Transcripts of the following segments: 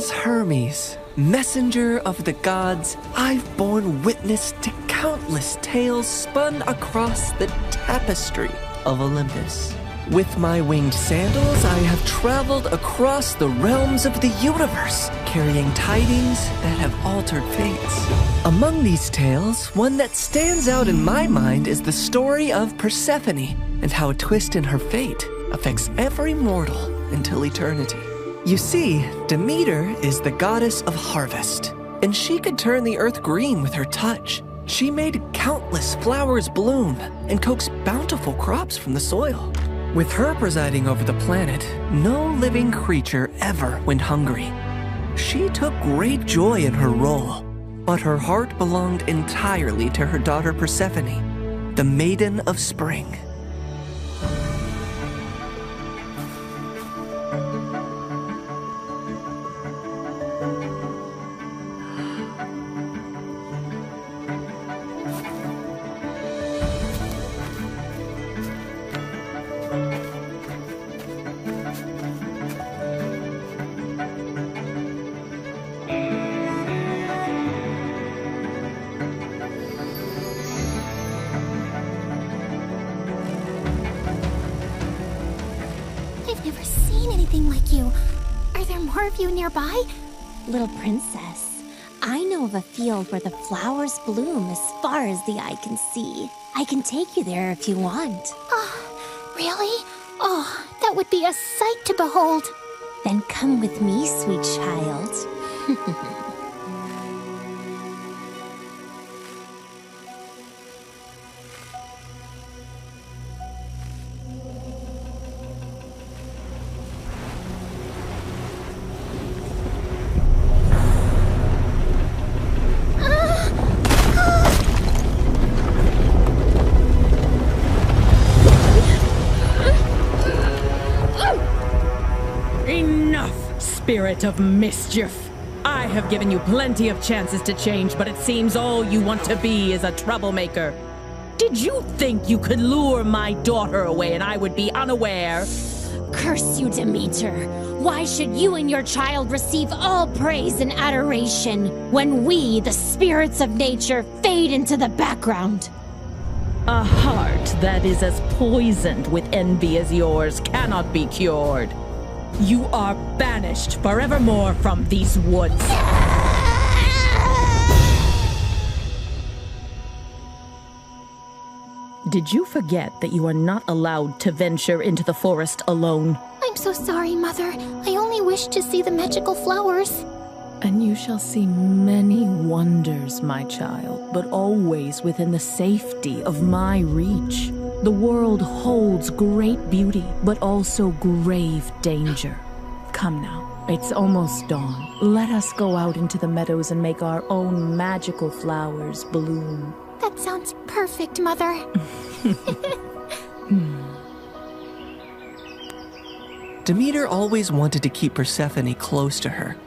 As Hermes, messenger of the gods, I've borne witness to countless tales spun across the tapestry of Olympus. With my winged sandals, I have traveled across the realms of the universe, carrying tidings that have altered fates. Among these tales, one that stands out in my mind is the story of Persephone and how a twist in her fate affects every mortal until eternity. You see, Demeter is the goddess of harvest, and she could turn the earth green with her touch. She made countless flowers bloom and coaxed bountiful crops from the soil. With her presiding over the planet, no living creature ever went hungry. She took great joy in her role, but her heart belonged entirely to her daughter Persephone, the Maiden of Spring. I've never seen anything like you. Are there more of you nearby? Little princess, I know of a field where the flowers bloom as far as the eye can see. I can take you there if you want. Oh, really? Oh, that would be a sight to behold. Then come with me, sweet child. Enough, spirit of mischief! I have given you plenty of chances to change, but it seems all you want to be is a troublemaker. Did you think you could lure my daughter away and I would be unaware? Curse you, Demeter! Why should you and your child receive all praise and adoration when we, the spirits of nature, fade into the background? A heart that is as poisoned with envy as yours cannot be cured. You are banished forevermore from these woods. Did you forget that you are not allowed to venture into the forest alone? I'm so sorry, Mother. I only wished to see the magical flowers. And you shall see many wonders, my child, but always within the safety of my reach. The world holds great beauty, but also grave danger. Come now, it's almost dawn. Let us go out into the meadows and make our own magical flowers bloom. That sounds perfect, Mother. Demeter always wanted to keep Persephone close to her.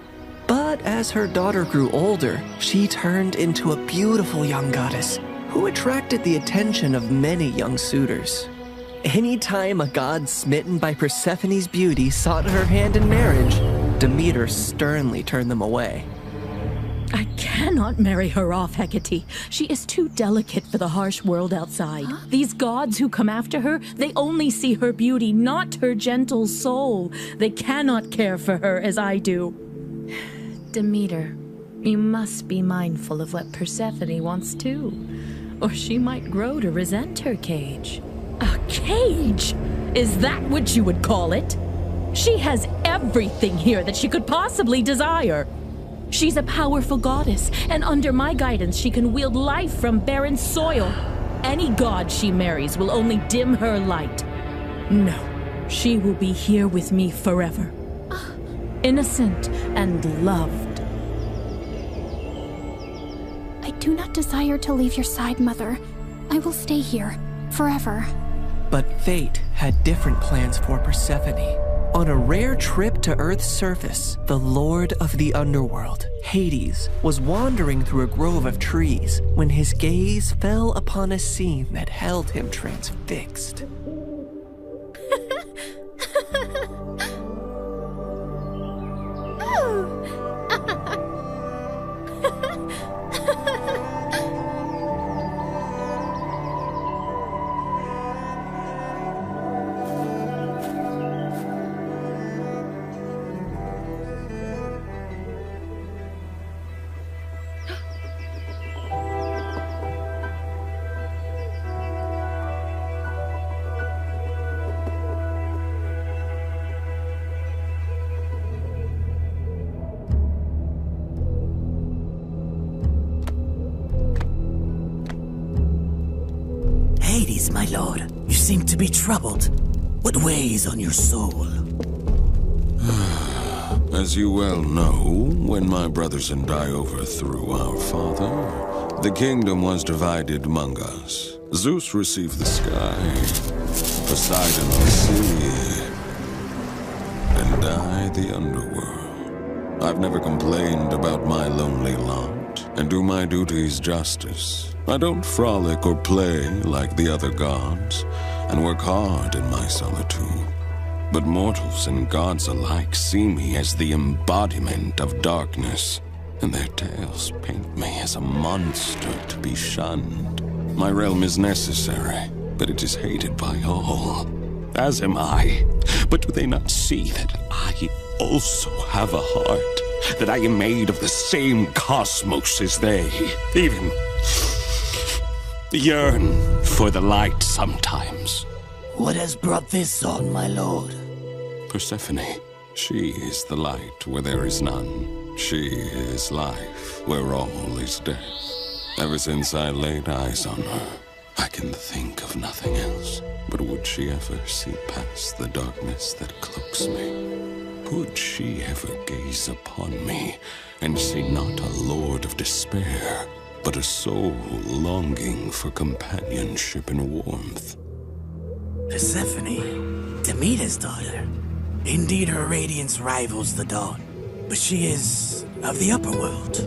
But as her daughter grew older, she turned into a beautiful young goddess who attracted the attention of many young suitors. Anytime a god smitten by Persephone's beauty sought her hand in marriage, Demeter sternly turned them away. I cannot marry her off, Hecate. She is too delicate for the harsh world outside. Huh? These gods who come after her, they only see her beauty, not her gentle soul. They cannot care for her as I do. Demeter, you must be mindful of what Persephone wants too, or she might grow to resent her cage. A cage? Is that what you would call it? She has everything here that she could possibly desire. She's a powerful goddess, and under my guidance she can wield life from barren soil. Any god she marries will only dim her light. No, she will be here with me forever. Innocent and loved. I do not desire to leave your side, Mother. I will stay here, forever. But fate had different plans for Persephone. On a rare trip to Earth's surface, the Lord of the Underworld, Hades, was wandering through a grove of trees when his gaze fell upon a scene that held him transfixed. my lord. You seem to be troubled. What weighs on your soul? As you well know, when my brothers and I overthrew our father, the kingdom was divided among us. Zeus received the sky, Poseidon the sea, and I the underworld. I've never complained about my lonely lot, and do my duties justice. I don't frolic or play like the other gods, and work hard in my solitude. But mortals and gods alike see me as the embodiment of darkness, and their tales paint me as a monster to be shunned. My realm is necessary, but it is hated by all, as am I. But do they not see that I also have a heart, that I am made of the same cosmos as they, even yearn for the light sometimes? What has brought this on, my lord? Persephone. She is the light where there is none. She is life where all is death. Ever since I laid eyes on her, I can think of nothing else. But would she ever see past the darkness that cloaks me? Could she ever gaze upon me and see not a lord of despair, but a soul longing for companionship and warmth? Persephone, Demeter's daughter. Indeed, her radiance rivals the dawn, but she is of the upper world.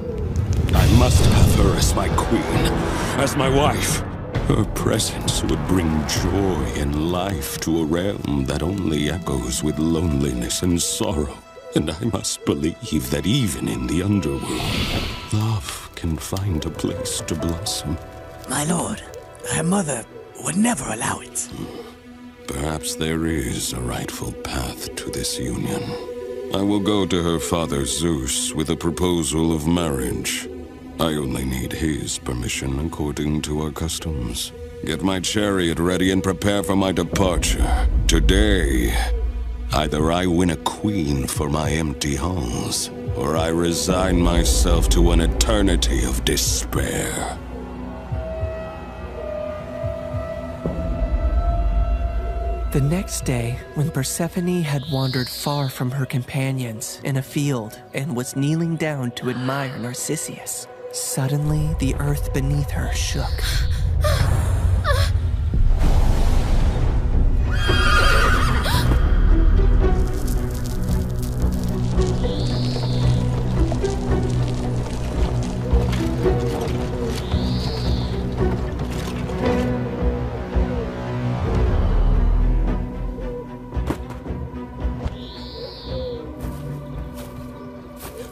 I must have her as my queen, as my wife. Her presence would bring joy and life to a realm that only echoes with loneliness and sorrow. And I must believe that even in the underworld, love can find a place to blossom. My lord, her mother would never allow it. Perhaps there is a rightful path to this union. I will go to her father Zeus with a proposal of marriage. I only need his permission according to our customs. Get my chariot ready and prepare for my departure. Today, either I win a queen for my empty halls, or I resign myself to an eternity of despair. The next day, when Persephone had wandered far from her companions in a field and was kneeling down to admire Narcissus, suddenly the earth beneath her shook.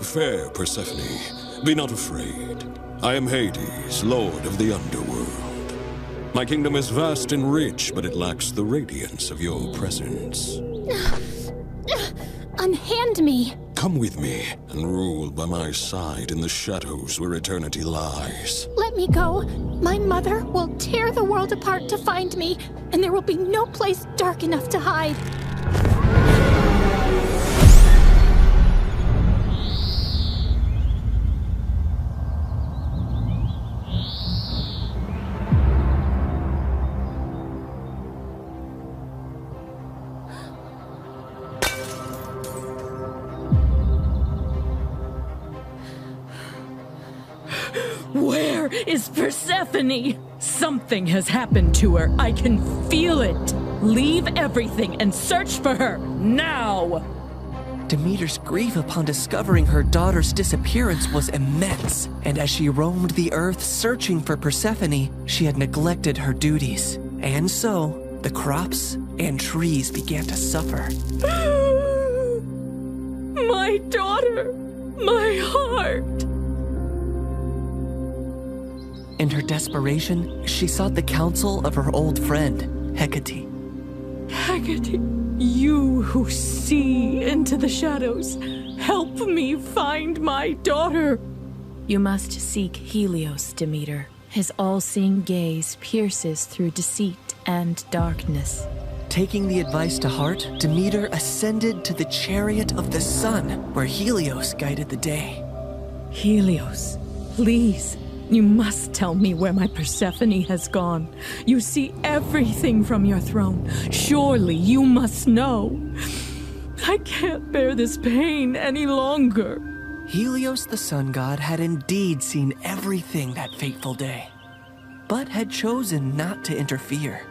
Fair Persephone, be not afraid. I am Hades, lord of the Underworld. My kingdom is vast and rich, but it lacks the radiance of your presence. Unhand me! Come with me and rule by my side in the shadows where eternity lies. Let me go. My mother will tear the world apart to find me, and there will be no place dark enough to hide. Where is Persephone? Something has happened to her. I can feel it. Leave everything and search for her, now! Demeter's grief upon discovering her daughter's disappearance was immense, and as she roamed the earth searching for Persephone, she had neglected her duties. And so, the crops and trees began to suffer. My daughter! My heart! In her desperation, she sought the counsel of her old friend, Hecate. Hecate, you who see into the shadows, help me find my daughter. You must seek Helios, Demeter. His all-seeing gaze pierces through deceit and darkness. Taking the advice to heart, Demeter ascended to the chariot of the sun, where Helios guided the day. Helios, please, You must tell me where my Persephone has gone. You see everything from your throne. Surely you must know. I can't bear this pain any longer. Helios the sun god had indeed seen everything that fateful day, but had chosen not to interfere.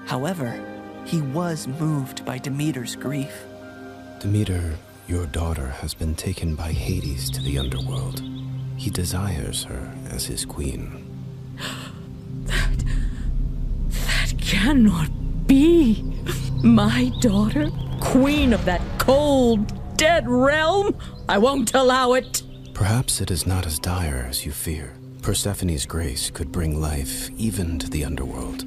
However, he was moved by Demeter's grief. Demeter, your daughter has been taken by Hades to the Underworld. He desires her as his queen. That cannot be. My daughter, queen of that cold, dead realm? I won't allow it. Perhaps it is not as dire as you fear. Persephone's grace could bring life even to the Underworld.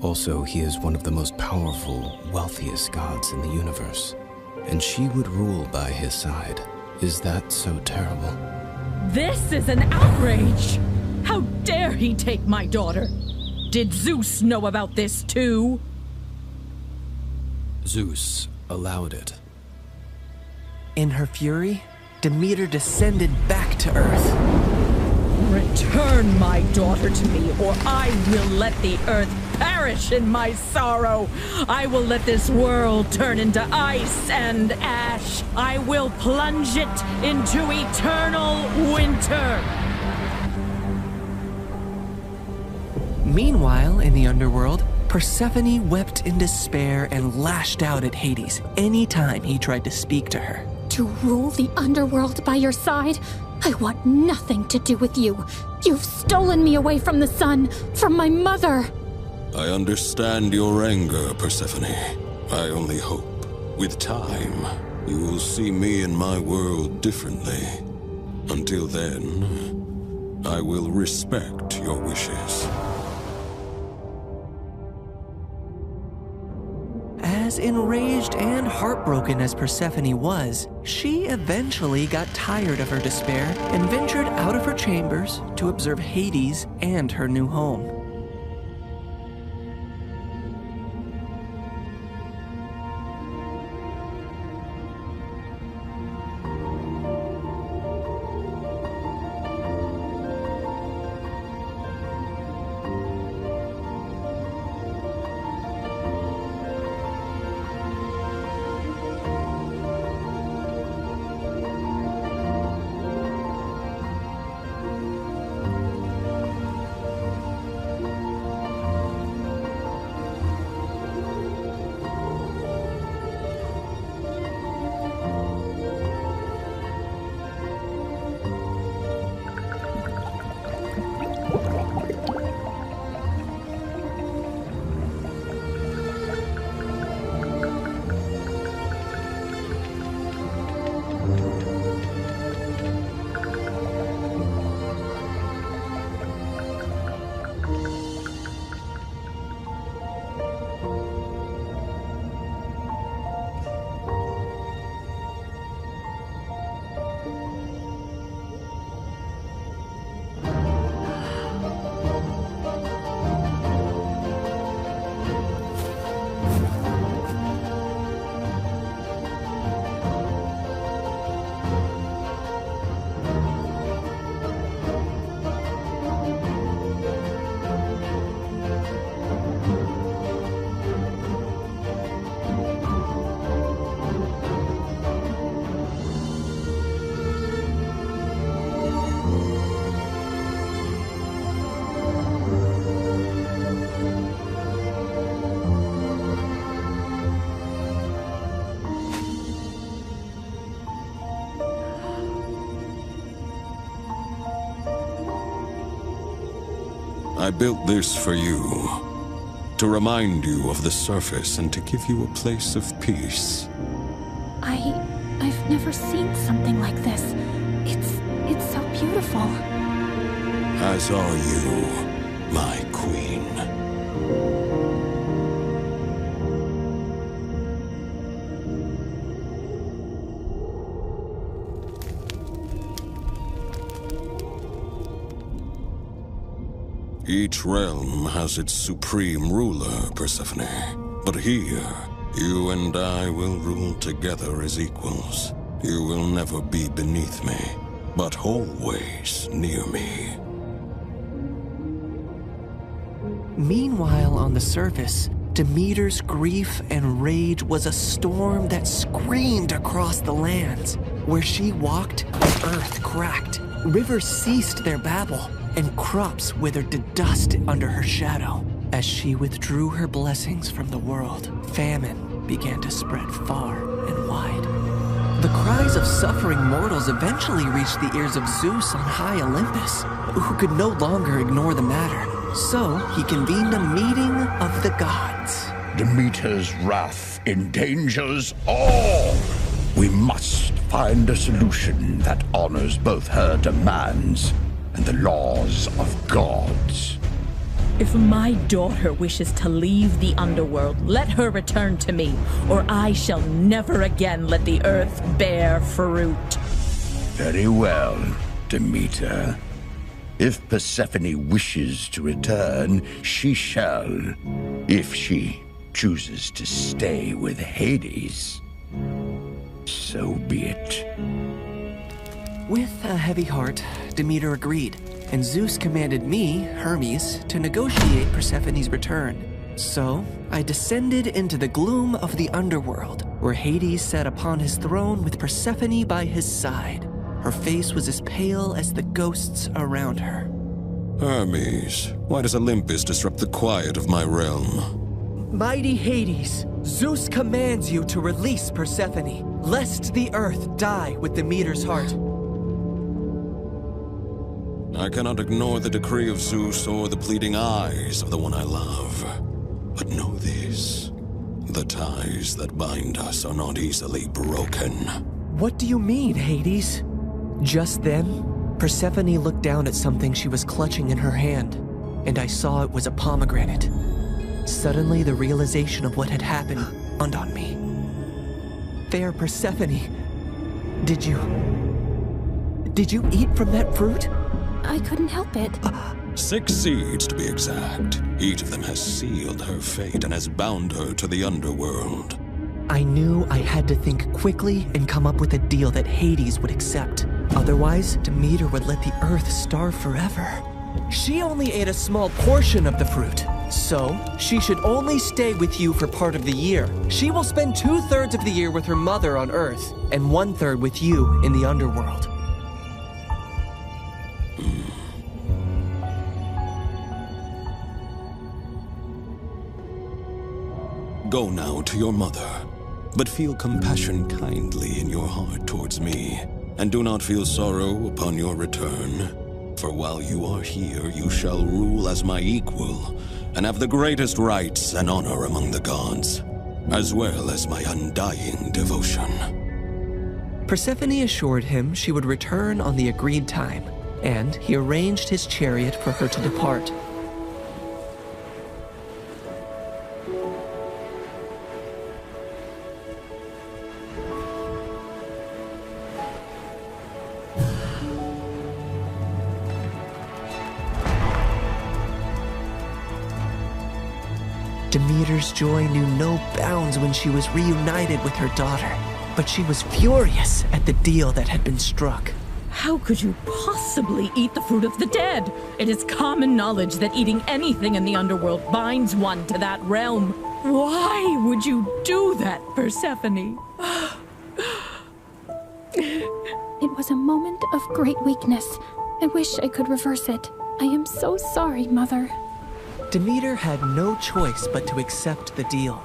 Also, he is one of the most powerful, wealthiest gods in the universe, and she would rule by his side. Is that so terrible? This is an outrage! How dare he take my daughter? Did Zeus know about this too? Zeus allowed it. In her fury, Demeter descended back to Earth. Return my daughter to me, or I will let the earth perish in my sorrow. I will let this world turn into ice and ash. I will plunge it into eternal winter. Meanwhile, in the Underworld, Persephone wept in despair and lashed out at Hades any time he tried to speak to her. To rule the Underworld by your side? I want nothing to do with you. You've stolen me away from the sun, from my mother. I understand your anger, Persephone. I only hope, with time, you will see me and my world differently. Until then, I will respect your wishes. As enraged and heartbroken as Persephone was, she eventually got tired of her despair and ventured out of her chambers to observe Hades and her new home. I built this for you, to remind you of the surface and to give you a place of peace. I've never seen something like this. It's so beautiful. As are you, my queen. Each realm has its supreme ruler, Persephone. But here, you and I will rule together as equals. You will never be beneath me, but always near me. Meanwhile, on the surface, Demeter's grief and rage was a storm that screamed across the lands. Where she walked, the earth cracked, rivers ceased their babble, and crops withered to dust under her shadow. As she withdrew her blessings from the world, famine began to spread far and wide. The cries of suffering mortals eventually reached the ears of Zeus on high Olympus, who could no longer ignore the matter. So he convened a meeting of the gods. Demeter's wrath endangers all. We must find a solution that honors both her demands and the laws of gods. If my daughter wishes to leave the underworld, let her return to me, or I shall never again let the earth bear fruit. Very well, Demeter. If Persephone wishes to return, she shall. If she chooses to stay with Hades, so be it. With a heavy heart, Demeter agreed, and Zeus commanded me, Hermes, to negotiate Persephone's return. So, I descended into the gloom of the underworld, where Hades sat upon his throne with Persephone by his side. Her face was as pale as the ghosts around her. Hermes, why does Olympus disrupt the quiet of my realm? Mighty Hades, Zeus commands you to release Persephone, lest the earth die with Demeter's heart. I cannot ignore the decree of Zeus or the pleading eyes of the one I love. But know this, the ties that bind us are not easily broken. What do you mean, Hades? Just then, Persephone looked down at something she was clutching in her hand, and I saw it was a pomegranate. Suddenly, the realization of what had happened dawned on me. Fair Persephone, did you eat from that fruit? I couldn't help it. 6 seeds, to be exact. Each of them has sealed her fate and has bound her to the underworld. I knew I had to think quickly and come up with a deal that Hades would accept. Otherwise, Demeter would let the earth starve forever. She only ate a small portion of the fruit, so she should only stay with you for part of the year. She will spend 2/3 of the year with her mother on Earth, and 1/3 with you in the underworld. Go now to your mother, but feel compassion kindly in your heart towards me, and do not feel sorrow upon your return. For while you are here, you shall rule as my equal, and have the greatest rights and honor among the gods, as well as my undying devotion. Persephone assured him she would return on the agreed time, and he arranged his chariot for her to depart. Demeter's joy knew no bounds when she was reunited with her daughter, but she was furious at the deal that had been struck. How could you possibly eat the fruit of the dead? It is common knowledge that eating anything in the underworld binds one to that realm. Why would you do that, Persephone? It was a moment of great weakness. I wish I could reverse it. I am so sorry, Mother. Demeter had no choice but to accept the deal.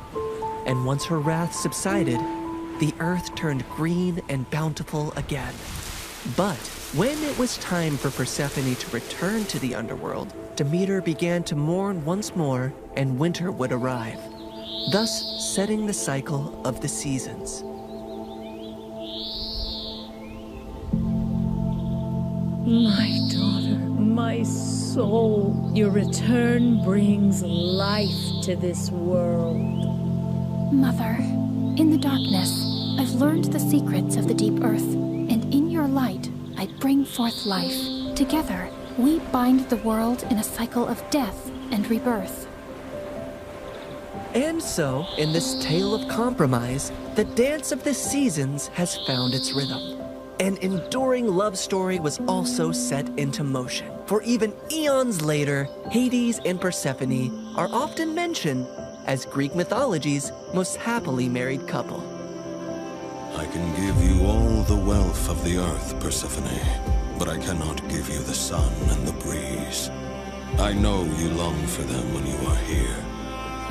And once her wrath subsided, the earth turned green and bountiful again. But when it was time for Persephone to return to the underworld, Demeter began to mourn once more, and winter would arrive, thus setting the cycle of the seasons. My daughter, my soul, your return brings life to this world. Mother, in the darkness, I've learned the secrets of the deep earth, and in your light, I bring forth life. Together, we bind the world in a cycle of death and rebirth. And so, in this tale of compromise, the dance of the seasons has found its rhythm. An enduring love story was also set into motion. For even eons later, Hades and Persephone are often mentioned as Greek mythology's most happily married couple. I can give you all the wealth of the earth, Persephone, but I cannot give you the sun and the breeze. I know you long for them when you are here.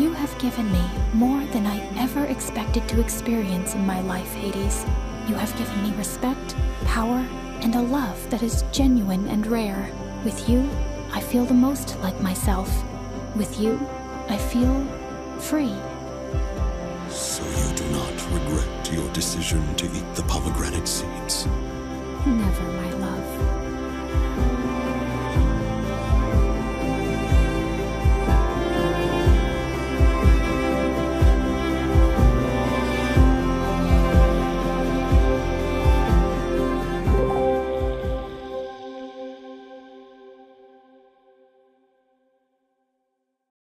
You have given me more than I ever expected to experience in my life, Hades. You have given me respect, power, and a love that is genuine and rare. With you, I feel the most like myself. With you, I feel free. So you do not regret your decision to eat the pomegranate seeds? Never, my love.